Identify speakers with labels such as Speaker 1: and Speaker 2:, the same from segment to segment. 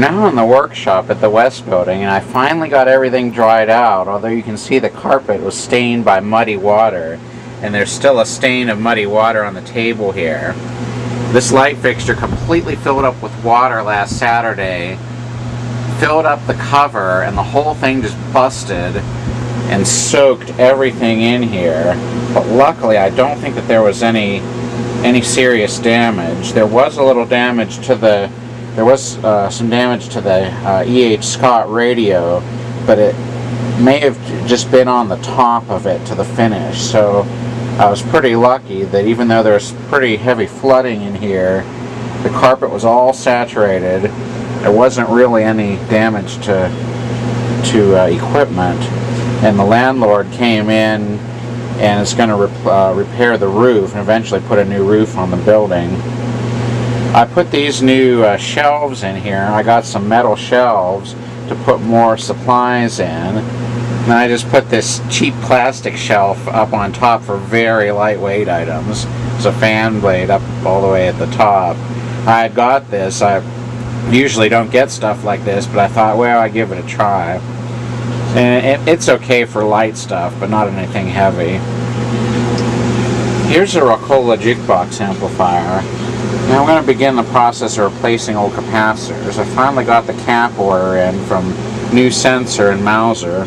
Speaker 1: Now in the workshop at the West Building, and I finally got everything dried out, although you can see the carpet was stained by muddy water, and there's still a stain of muddy water on the table here. This light fixture completely filled up with water last Saturday, filled up the cover, and the whole thing just busted and soaked everything in here. But luckily I don't think that there was any serious damage. There was a little damage to the some damage to the E.H. Scott radio, but it may have just been on the top of it to the finish. So I was pretty lucky that even though there was pretty heavy flooding in here, the carpet was all saturated. There wasn't really any damage to equipment, and the landlord came in and is going to repair the roof and eventually put a new roof on the building. I put these new shelves in here. I got some metal shelves to put more supplies in. And I just put this cheap plastic shelf up on top for very lightweight items. There's a fan blade up all the way at the top. I had got this. I usually don't get stuff like this, but I thought, well, I'd give it a try. And it's okay for light stuff, but not anything heavy. Here's a Rockola jukebox amplifier. Now I'm going to begin the process of replacing old capacitors. I finally got the cap order in from New Sensor and Mauser.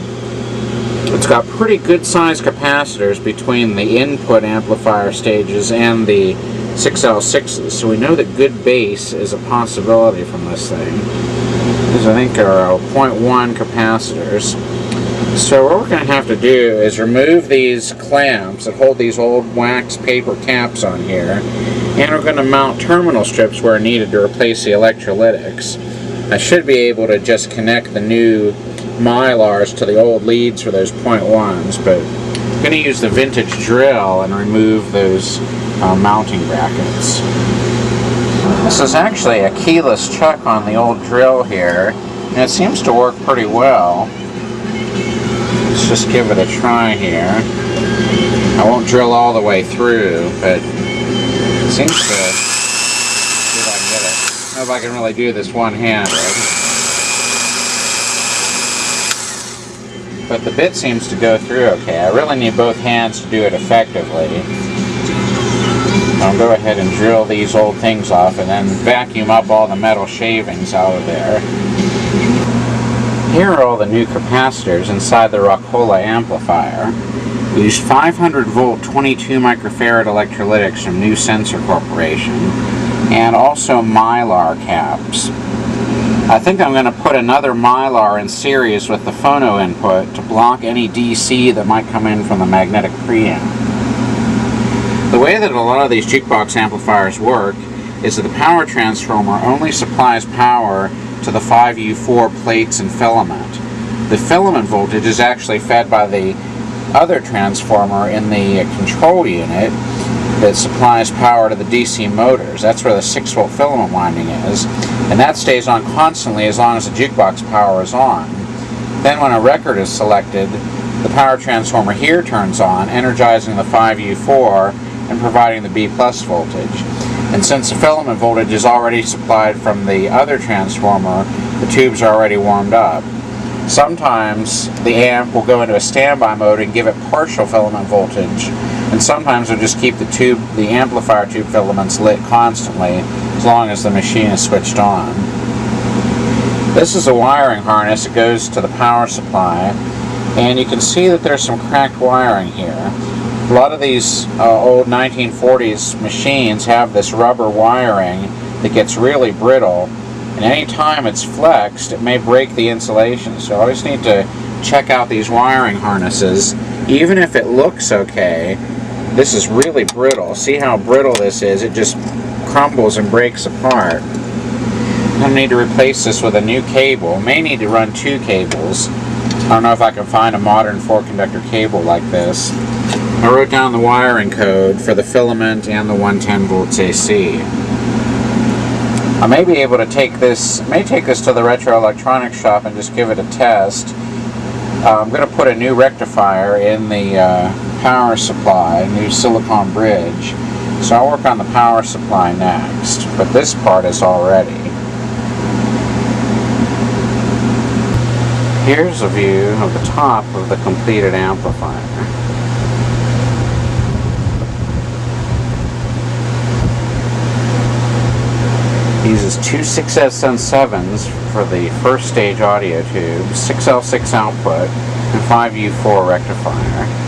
Speaker 1: It's got pretty good sized capacitors between the input amplifier stages and the 6L6s, so we know that good bass is a possibility from this thing. These I think are 0.1 capacitors. So what we're going to have to do is remove these clamps that hold these old wax paper caps on here, and we're going to mount terminal strips where needed to replace the electrolytics. I should be able to just connect the new Mylars to the old leads for those 0.1s, but I'm going to use the vintage drill and remove those mounting brackets. This is actually a keyless chuck on the old drill here, and it seems to work pretty well. Let's just give it a try here. I won't drill all the way through, but it seems to. See if I can get it. I don't know if I can really do this one-handed. But the bit seems to go through okay. I really need both hands to do it effectively. I'll go ahead and drill these old things off and then vacuum up all the metal shavings out of there. Here are all the new capacitors inside the Rockola amplifier. We used 500 volt 22 microfarad electrolytics from New Sensor Corporation, and also Mylar caps. I think I'm going to put another Mylar in series with the phono input to block any DC that might come in from the magnetic preamp. The way that a lot of these jukebox amplifiers work is that the power transformer only supplies power to the 5U4 plates and filament. The filament voltage is actually fed by the other transformer in the control unit that supplies power to the DC motors. That's where the 6-volt filament winding is, and that stays on constantly as long as the jukebox power is on. Then when a record is selected, the power transformer here turns on, energizing the 5U4 and providing the B+ voltage. And since the filament voltage is already supplied from the other transformer, the tubes are already warmed up. Sometimes the amp will go into a standby mode and give it partial filament voltage, and sometimes it'll just keep the amplifier tube filaments lit constantly as long as the machine is switched on. This is a wiring harness that goes to the power supply, and you can see that there's some cracked wiring here. A lot of these old 1940s machines have this rubber wiring that gets really brittle, and any time it's flexed it may break the insulation, so I always need to check out these wiring harnesses. Even if it looks okay, this is really brittle. See how brittle this is? It just crumbles and breaks apart. I'm going to need to replace this with a new cable. May need to run 2 cables. I don't know if I can find a modern 4-conductor cable like this. I wrote down the wiring code for the filament and the 110 volts AC. I may be able to take this to the retro electronics shop and just give it a test. I'm going to put a new rectifier in the power supply, a new silicone bridge. So I'll work on the power supply next, but this part is all ready. Here's a view of the top of the completed amplifier. It uses two 6S7s for the first stage audio tube, 6L6 output, and 5U4 rectifier.